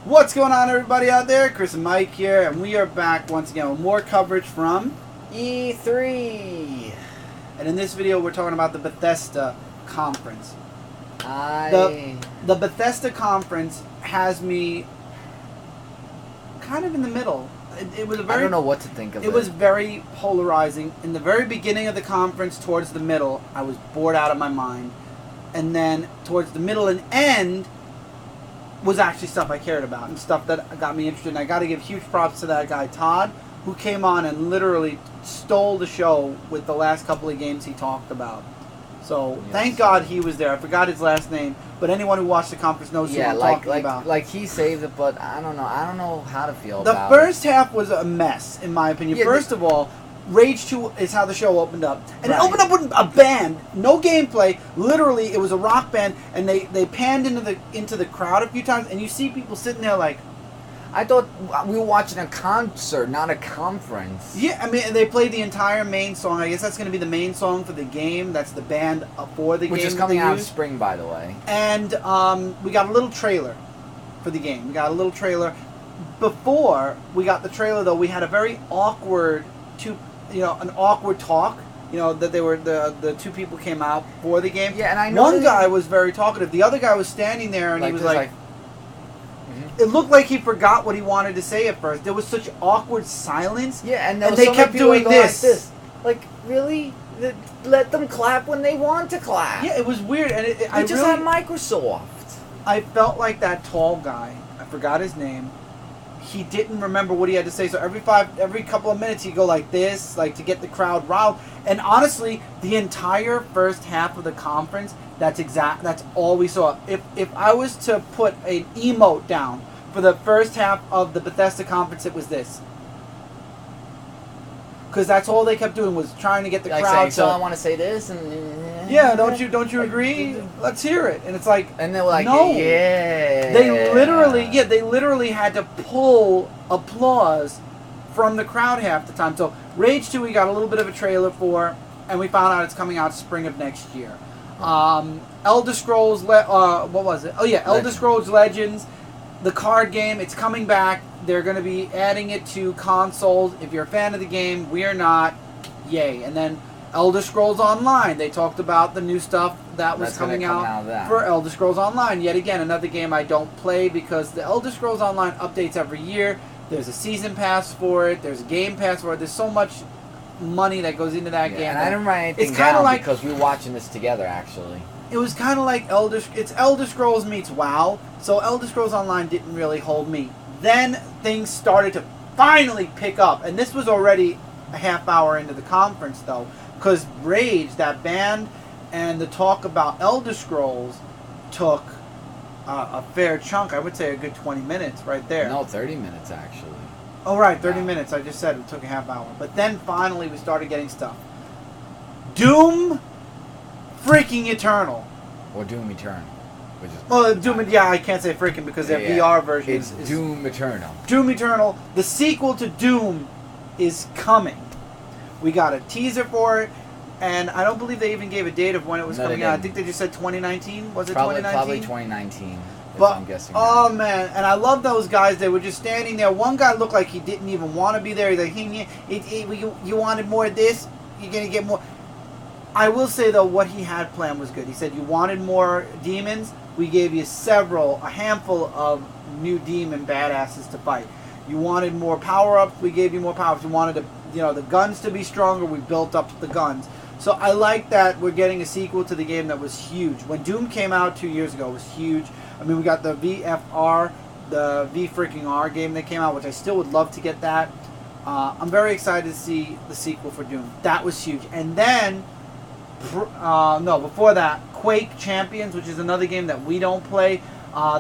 What's going on, everybody out there? Chris and Mike here, and we are back once again with more coverage from E3. And in this video, we're talking about the Bethesda Conference. The Bethesda Conference has me kind of in the middle. It was a very, I don't know what to think of it. It was very polarizing. In the very beginning of the conference, towards the middle, I was bored out of my mind. And then towards the middle and end was actually stuff I cared about and stuff that got me interested. And I got to give huge props to that guy, Todd, who came on and literally stole the show with the last couple of games he talked about. So Yes. Thank God he was there. I forgot his last name, but anyone who watched the conference knows who I'm talking about. Like he saved it, but I don't know how to feel The about it. first half was a mess, in my opinion. Yeah, First of all, Rage 2 is how the show opened up. And Right. it opened up with a band, no gameplay. Literally, it was a rock band, and they panned into the crowd a few times, and you see people sitting there like... I thought we were watching a concert, not a conference. Yeah, I mean, and they played the entire main song. I guess that's going to be the main song for the game. That's the band for the game. Which is coming out in spring, by the way. And we got a little trailer for the game. We got a little trailer. Before we got the trailer, though, we had a very awkward an awkward talk. You know, that they were the two people came out for the game. Yeah, and I know one guy was very talkative. The other guy was standing there, and he was like it looked like he forgot what he wanted to say at first. There was such awkward silence. Yeah, and they kept doing this. Like, really? Let them clap when they want to clap. Yeah, it was weird, and I just had Microsoft. I felt like that tall guy. I forgot his name. He didn't remember what he had to say, so every couple of minutes he'd go like this, like to get the crowd riled. And honestly, the entire first half of the conference, that's all we saw. If I was to put an emote down for the first half of the Bethesda Conference, it was this. Because that's all they kept doing was trying to get the Like crowd saying, to... so I want to say this, and... Yeah, don't you agree? Let's hear it. And it's like... And they were like, no. yeah. They literally had to pull applause from the crowd half the time. So Rage 2 we got a little bit of a trailer for, and we found out it's coming out spring of next year. Elder Scrolls, what was it? Oh yeah, Elder Scrolls Legends, the card game, it's coming back. They're going to be adding it to consoles. If you're a fan of the game, we are not. Yay. And then Elder Scrolls Online. They talked about the new stuff that was coming out for Elder Scrolls Online. Yet again, another game I don't play because the Elder Scrolls Online updates every year. There's a season pass for it. There's a game pass for it. There's so much money that goes into that game. And I didn't write anything down because we were watching this together, actually. It was kind of like it's Elder Scrolls meets WoW. So Elder Scrolls Online didn't really hold me. Then things started to finally pick up. And this was already a half hour into the conference, though. Because Rage, that band, and the talk about Elder Scrolls took a fair chunk. I would say a good 20 minutes right there. No, 30 minutes, actually. Oh, right, 30 minutes. I just said it took a half hour. But then finally we started getting stuff. Doom freaking Eternal. Or Doom Eternal. Well, Doom, yeah, I can't say freaking because their VR version is Doom Eternal. Doom Eternal. The sequel to Doom is coming. We got a teaser for it, and I don't believe they even gave a date of when it was coming out. I think they just said 2019. Was it 2019? Probably 2019, but, I'm guessing. Oh, man, and I love those guys. They were just standing there. One guy looked like he didn't even want to be there. He's like, you wanted more of this? You're going to get more. I will say, though, what he had planned was good. He said, you wanted more demons? We gave you a handful of new demon badasses to fight. You wanted more power-ups? We gave you more power-ups. You wanted the guns to be stronger? We built up the guns. So I like that we're getting a sequel to the game that was huge. When Doom came out 2 years ago, it was huge. I mean, we got the VFR, the V-freaking-R game that came out, which I still would love to get that. I'm very excited to see the sequel for Doom. That was huge. And then... before that, Quake Champions, which is another game that we don't play.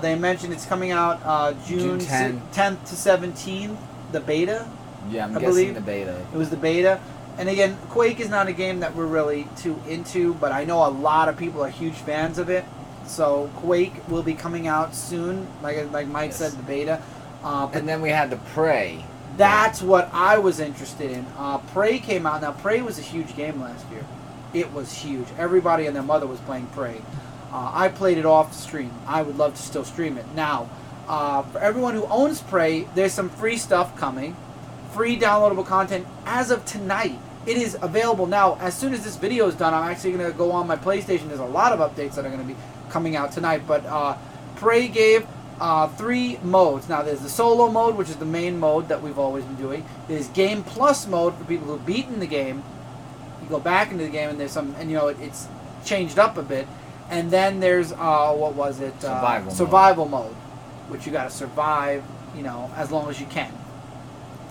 They mentioned it's coming out June 10th to 17th, the beta. Yeah, I'm guessing the beta. It was the beta. And again, Quake is not a game that we're really too into, but I know a lot of people are huge fans of it. So Quake will be coming out soon, like Mike said, the beta. And then we had the Prey. That's what I was interested in. Prey came out. Now, Prey was a huge game last year. It was huge. Everybody and their mother was playing Prey. I played it off stream. I would love to still stream it. Now, For everyone who owns Prey, there's some free stuff coming. Free downloadable content as of tonight. It is available now. As soon as this video is done, I'm actually going to go on my PlayStation. There's a lot of updates that are going to be coming out tonight. But Prey gave 3 modes. Now, there's the solo mode, which is the main mode that we've always been doing. There's Game Plus mode for people who've beaten the game. You go back into the game, and there's some, and it's changed up a bit. And then there's, what was it? Survival mode, which you got to survive, as long as you can.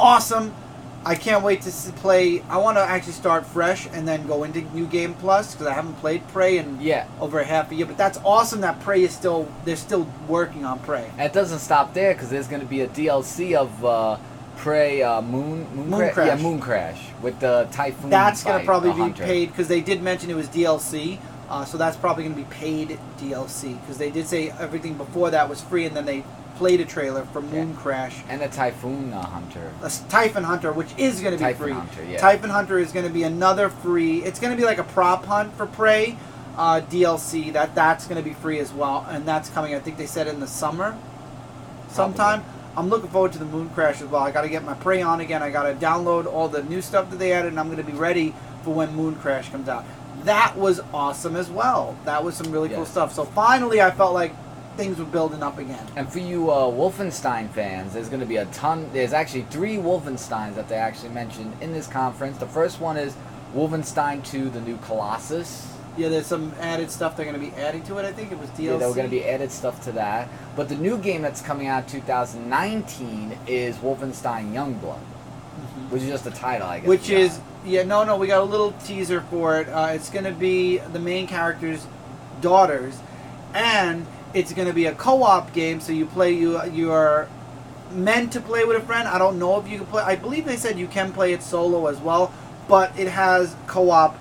Awesome. I can't wait to play. I want to actually start fresh and then go into New Game Plus because I haven't played Prey in over half a year. But that's awesome that Prey is they're still working on Prey. And it doesn't stop there because there's going to be a DLC of Prey Moon Crash. Yeah, Moon Crash with the Typhoon. That's going to probably be paid because they did mention it was DLC. So that's probably going to be paid DLC because they did say everything before that was free, and then they played a trailer for Moon Crash. And the Typhoon Hunter. Typhon Hunter, which is going to be free. Hunter, yeah. Typhon Hunter is going to be another free. It's going to be like a prop hunt for Prey DLC. That's going to be free as well, and that's coming. I think they said in the summer, sometime. Probably. I'm looking forward to the Moon Crash as well. I got to get my Prey on again. I got to download all the new stuff that they added, and I'm going to be ready for when Moon Crash comes out. That was awesome as well. That was some really cool stuff. So finally, I felt like things were building up again. And for you Wolfenstein fans, there's going to be a ton. There's actually 3 Wolfensteins that they actually mentioned in this conference. The first one is Wolfenstein 2, the new Colossus. Yeah, there's some added stuff they're going to be adding to it. I think it was DLC. Yeah, there going to be added stuff to that. But the new game that's coming out 2019 is Wolfenstein Youngblood, which is just the title, I guess. Which is, we got a little teaser for it. It's going to be the main character's daughters, and it's going to be a co-op game, so you are meant to play with a friend. I don't know if you can play. I believe they said you can play it solo as well, but it has co-op,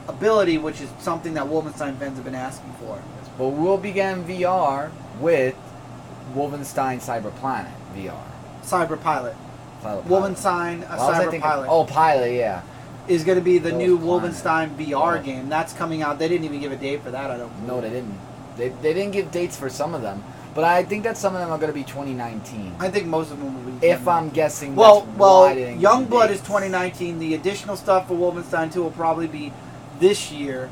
ability, which is something that Wolfenstein fans have been asking for. But we'll begin VR with Wolfenstein Cyberplanet VR. Cyberpilot. Wolfenstein Cyberpilot. Oh, Pilot, yeah. Is going to be the new Wolfenstein VR game. That's coming out. They didn't even give a date for that, I don't think. No, they didn't. They didn't give dates for some of them, but I think that some of them are going to be 2019. I think most of them will be. If I'm guessing, Youngblood is 2019. The additional stuff for Wolfenstein 2 will probably be this year.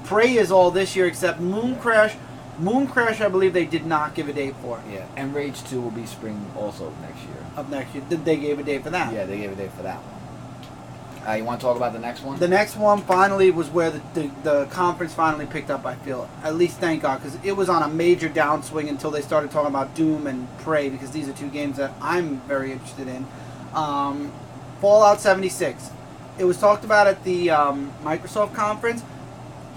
Prey is all this year except Moon Crash. Moon Crash, I believe they did not give a date for. Yeah, and Rage 2 will be spring also next year. Of next year. They gave a date for that. Yeah, they gave a date for that one. You want to talk about the next one? The next one finally was where the conference finally picked up, I feel. At least, thank God, because it was on a major downswing until they started talking about Doom and Prey, because these are 2 games that I'm very interested in. Fallout 76. It was talked about at the Microsoft conference.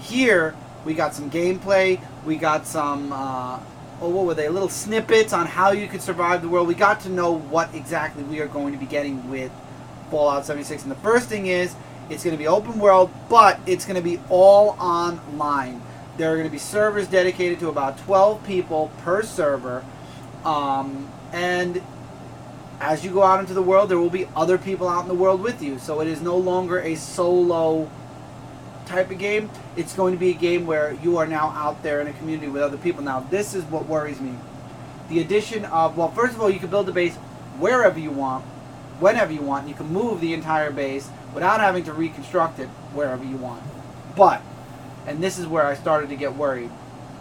Here, we got some gameplay. We got some, what were they? Little snippets on how you could survive the world. We got to know what exactly we are going to be getting with Fallout 76. And the first thing is, it's going to be open world, but it's going to be all online. There are going to be servers dedicated to about 12 people per server. And as you go out into the world, there will be other people out in the world with you. So it is no longer a solo type of game. It's going to be a game where you are now out there in a community with other people. Now, this is what worries me. The addition of, well, first of all, you can build a base wherever you want, whenever you want. You can move the entire base without having to reconstruct it wherever you want. But, and this is where I started to get worried,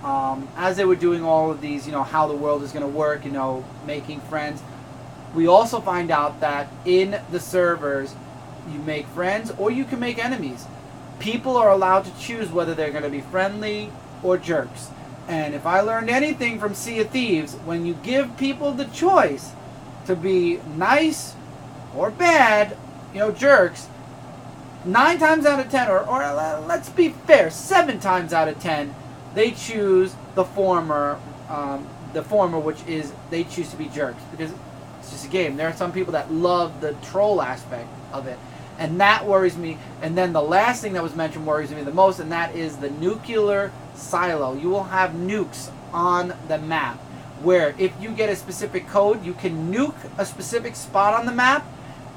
as they were doing all of these, how the world is going to work, making friends, we also find out that in the servers, you make friends or you can make enemies. People are allowed to choose whether they're going to be friendly or jerks. And if I learned anything from Sea of Thieves, when you give people the choice to be nice or bad, jerks, 9 times out of 10, or let's be fair, 7 times out of 10, they choose the former, which is they choose to be jerks, because it's just a game. There are some people that love the troll aspect of it, and that worries me. And then the last thing that was mentioned worries me the most, and that is the nuclear silo. You will have nukes on the map, where if you get a specific code, you can nuke a specific spot on the map,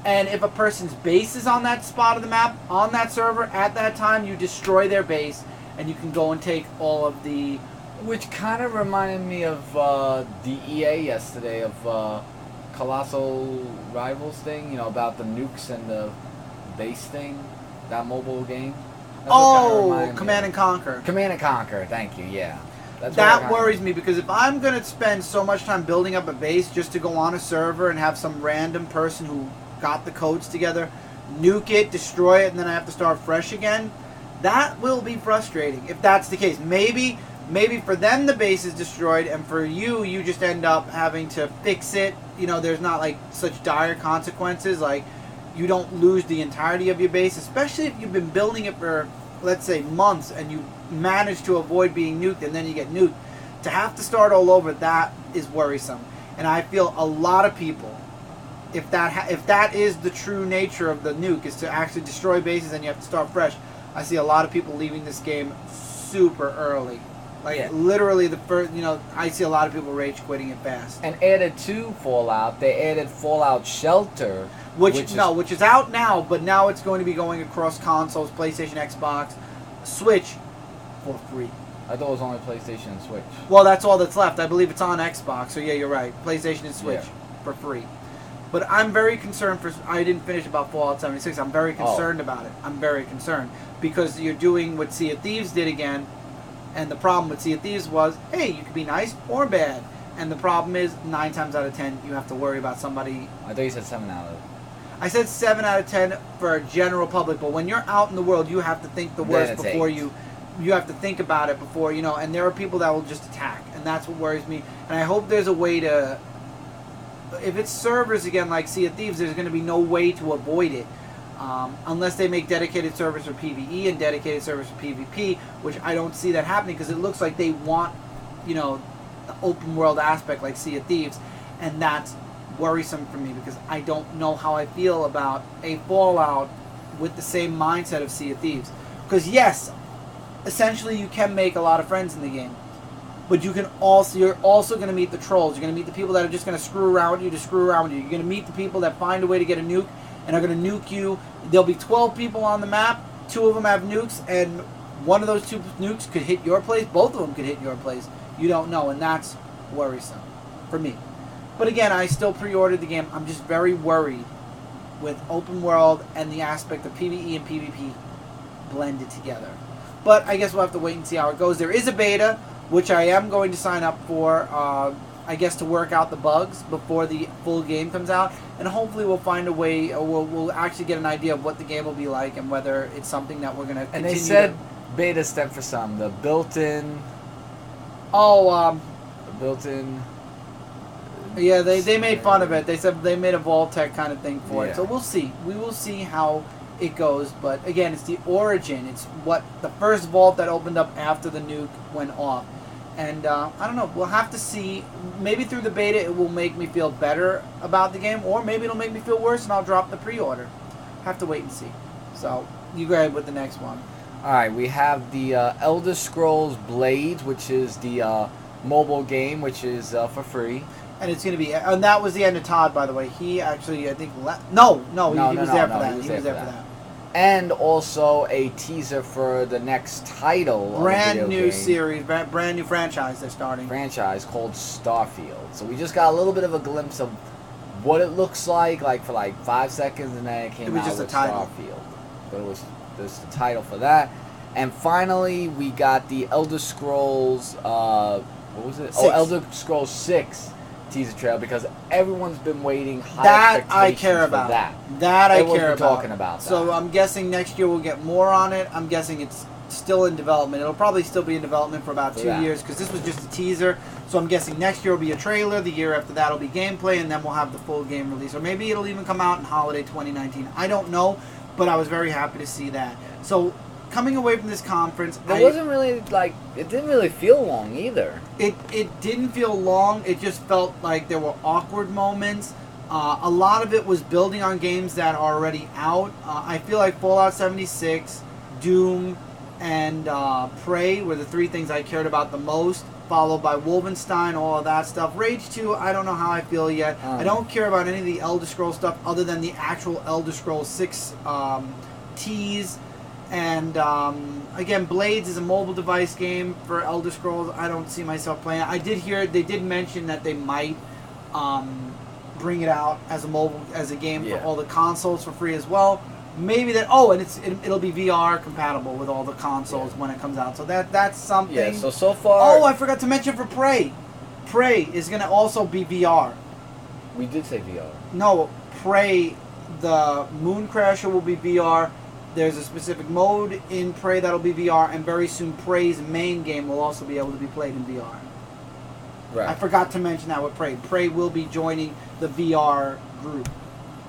and if a person's base is on that spot of the map, on that server, at that time, you destroy their base, and you can go and take all of the Which kind of reminded me of the EA yesterday of Colossal Rivals thing, about the nukes and the base thing, that mobile game. That's what kinda reminded me Command of. and Conquer. Command and Conquer, thank you, yeah. That's what it That kinda- worries me because if I'm going to spend so much time building up a base just to go on a server and have some random person who got the codes together nuke it, destroy it, and then I have to start fresh again, that will be frustrating if that's the case. Maybe for them the base is destroyed, and for you just end up having to fix it. There's not like such dire consequences, like you don't lose the entirety of your base, especially if you've been building it for, let's say, months, and you manage to avoid being nuked, and then you get nuked. To have to start all over, that is worrisome. And I feel a lot of people, if that is the true nature of the nuke, is to actually destroy bases and you have to start fresh, I see a lot of people leaving this game super early. Literally the first, I see a lot of people rage quitting it fast. And added to Fallout, they added Fallout Shelter, which is out now, but now it's going to be going across consoles, PlayStation, Xbox, Switch, for free. I thought it was only PlayStation and Switch. Well, that's all that's left. I believe it's on Xbox, so yeah, you're right. PlayStation and Switch for free. But I'm very concerned I didn't finish about Fallout 76. I'm very concerned about it. I'm very concerned because you're doing what Sea of Thieves did again. And the problem with Sea of Thieves was, hey, you could be nice or bad. And the problem is, 9 times out of 10, you have to worry about somebody. I thought you said 7 out of. I said 7 out of 10 for a general public, but when you're out in the world, you have to think the worst before 8. You have to think about it before, and there are people that will just attack. And that's what worries me. And I hope there's a way to, if it's servers again like Sea of Thieves, there's going to be no way to avoid it. Unless they make dedicated servers for PvE and dedicated servers for PvP, which I don't see that happening because it looks like they want, the open world aspect like Sea of Thieves, and that's worrisome for me because I don't know how I feel about a Fallout with the same mindset of Sea of Thieves. Because yes, essentially you can make a lot of friends in the game, but you're also going to meet the trolls. You're going to meet the people that are just going to screw around with you to screw around with you. You're going to meet the people that find a way to get a nuke and are going to nuke you. There'll be 12 people on the map. 2 of them have nukes, and one of those 2 nukes could hit your place. Both of them could hit your place. You don't know, and that's worrisome for me. But again, I still pre-ordered the game. I'm just very worried with open world and the aspect of PvE and PvP blended together. But I guess we'll have to wait and see how it goes. There is a beta, which I am going to sign up for, I guess, to work out the bugs before the full game comes out. And hopefully we'll find a way, or we'll actually get an idea of what the game will be like and whether it's something that we're going to continue. And they said beta step for some. The built-in... built-in... Yeah, they made fun of it. They said they made a Vault-Tec kind of thing for it. So we'll see. We will see how it goes. But again, it's the origin. It's what the first vault that opened up after the nuke went off. And I don't know. We'll have to see. Maybe through the beta it will make me feel better about the game, or maybe it'll make me feel worse and I'll drop the pre-order. Have to wait and see. So you go ahead with the next one. All right, we have the Elder Scrolls Blades, which is the mobile game, which is for free. And it's going to be, and that was the end of Todd, by the way. He actually, I think, left. No, he was there for that. He was there for that. And also a teaser for the next title. Brand new series, brand new franchise they're starting. Franchise called Starfield. So we just got a little bit of a glimpse of what it looks like for 5 seconds, and then it came out with Starfield. But it was just the title for that. And finally, we got the Elder Scrolls, what was it? 6. Elder Scrolls 6 teaser trailer, because everyone's been waiting high that I expectations care for about. That I Everyone's care been about. talking about that. So I'm guessing next year we'll get more on it. I'm guessing it's still in development. It'll probably still be in development for about 2 years because this was just a teaser. So I'm guessing next year will be a trailer. The year after that will be gameplay, and then we'll have the full game release. Or maybe it'll even come out in holiday 2019. I don't know, but I was very happy to see that. So coming away from this conference, it wasn't really it didn't really feel long either. It didn't feel long. It just felt like there were awkward moments. A lot of it was building on games that are already out. I feel like Fallout 76, Doom, and Prey were the 3 things I cared about the most, followed by Wolfenstein, all of that stuff. Rage 2, I don't know how I feel yet. I don't care about any of the Elder Scrolls stuff other than the actual Elder Scrolls 6 tease. And again, Blades is a mobile device game for Elder Scrolls. I don't see myself playing it. I did hear they did mention that they might bring it out as a game for all the consoles for free as well. Maybe that. Oh, and it'll be VR compatible with all the consoles when it comes out. So that's something. Yeah. So far. Oh, I forgot to mention for Prey. Prey is going to also be VR. We did say VR. No, Prey, the Moon Crasher will be VR. There's a specific mode in Prey that'll be VR, and very soon Prey's main game will also be able to be played in VR. Right. I forgot to mention that with Prey. Prey will be joining the VR group.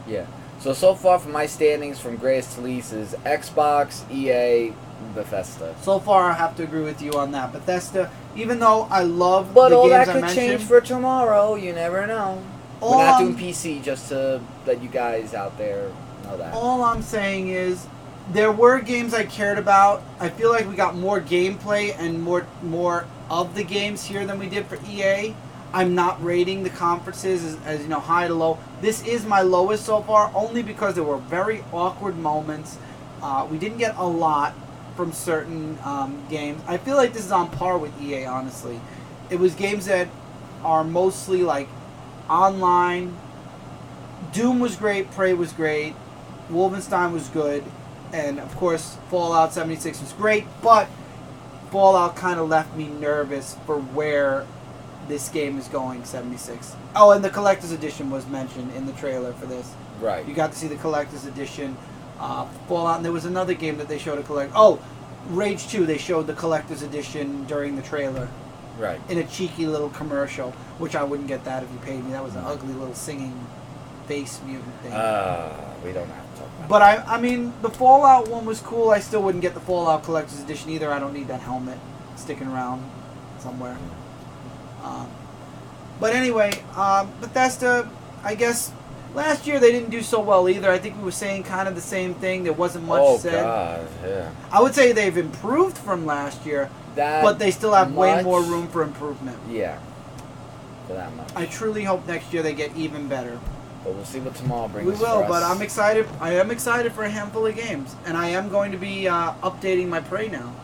Yeah. So far from my standings from greatest to least is Xbox, EA, Bethesda. So far, I have to agree with you on that. Bethesda, even though I love but the all games that I could change mentioned, for tomorrow. You never know. We're not doing PC just to let you guys out there know that. All I'm saying is, there were games I cared about. I feel like we got more gameplay and more of the games here than we did for EA. I'm not rating the conferences as you know, high to low. This is my lowest so far, only because there were very awkward moments. We didn't get a lot from certain games. I feel like this is on par with EA, honestly. It was games that are mostly like online. Doom was great, Prey was great, Wolfenstein was good, and of course Fallout 76 was great, but Fallout kind of left me nervous for where this game is going, 76. Oh, and the Collector's Edition was mentioned in the trailer for this. Right. You got to see the Collector's Edition, Fallout, and there was another game that they showed a collect. Oh, Rage 2, they showed the Collector's Edition during the trailer. Right. In a cheeky little commercial, which I wouldn't get that if you paid me. That was an ugly little singing bass mutant thing. We don't have to talk about But I mean, the Fallout one was cool. I still wouldn't get the Fallout Collector's Edition either. I don't need that helmet sticking around somewhere. But anyway, Bethesda, I guess last year they didn't do so well either. I think we were saying kind of the same thing. There wasn't much said. Oh, God, yeah. I would say they've improved from last year, but they still have way more room for improvement. Yeah, for that much. I truly hope next year they get even better. But we'll see what tomorrow brings. We will, but I'm excited. I am excited for a handful of games, and I am going to be updating my Prey now.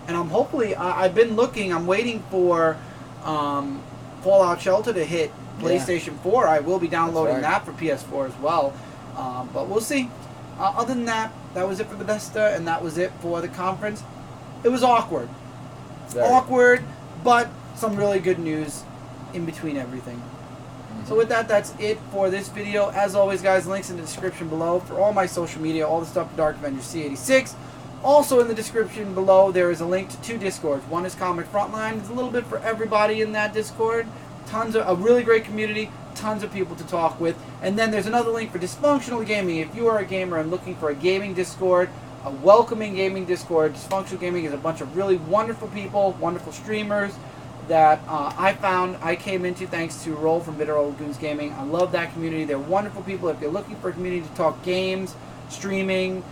And I'm hopefully, I've been looking. I'm waiting for Fallout Shelter to hit PlayStation 4. I will be downloading that for PS4 as well. But we'll see. Other than that, that was it for Bethesda, and that was it for the conference. It was awkward. Awkward, but some really good news in between everything. So with that, that's it for this video. As always, guys, links in the description below for all my social media, all the stuff for Dark Avenger C86. Also in the description below, there is a link to 2 Discords. One is Comic Frontline. It's a little bit for everybody in that Discord. A really great community, tons of people to talk with. And then there's another link for Dysfunctional Gaming. If you are a gamer and looking for a gaming Discord, a welcoming gaming Discord, Dysfunctional Gaming is a bunch of really wonderful people, wonderful streamers that I came into thanks to Roll from Bitter Old Goons Gaming. I love that community. They're wonderful people. If you're looking for a community to talk games, streams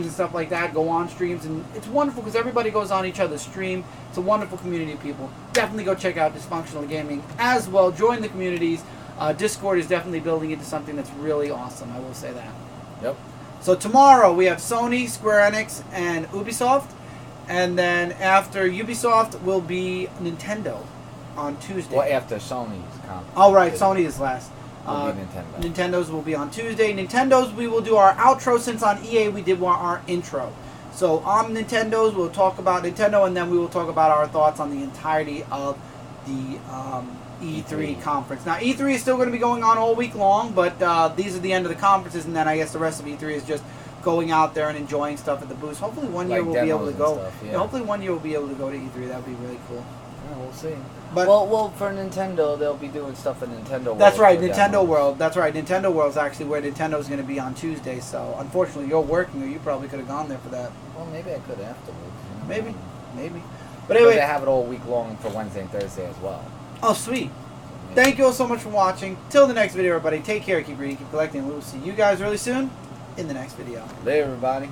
and stuff like that, go on streams, and it's wonderful because everybody goes on each other's stream. It's a wonderful community of people. Definitely go check out Dysfunctional Gaming as well. Join the communities. Discord is definitely building into something that's really awesome. I will say that. Yep. So tomorrow we have Sony, Square Enix, and Ubisoft. And then after Ubisoft will be Nintendo on Tuesday. Well, after Sony's conference. Oh, right. Sony is last. Nintendo. Nintendo's will be on Tuesday. Nintendo's, we will do our outro, since on EA we did our intro. So on Nintendo's, we'll talk about Nintendo, and then we will talk about our thoughts on the entirety of the E3 conference. Now, E3 is still going to be going on all week long, but these are the end of the conferences, and then I guess the rest of E3 is just going out there and enjoying stuff at the booths. Hopefully one year we'll be able to go. Stuff, yeah. Hopefully one year we'll be able to go to E3. That would be really cool. Yeah, we'll see. But well, for Nintendo, they'll be doing stuff at Nintendo World. That's right, Nintendo World. That's right, Nintendo World's actually where Nintendo's going to be on Tuesday. So unfortunately, you're working, or you probably could have gone there for that. Well, maybe I could afterwards. Maybe. But anyway, they have it all week long for Wednesday and Thursday as well. Oh, sweet. Thank you all so much for watching. Till the next video, everybody. Take care, keep reading, keep collecting. We will see you guys really soon in the next video. Later, everybody.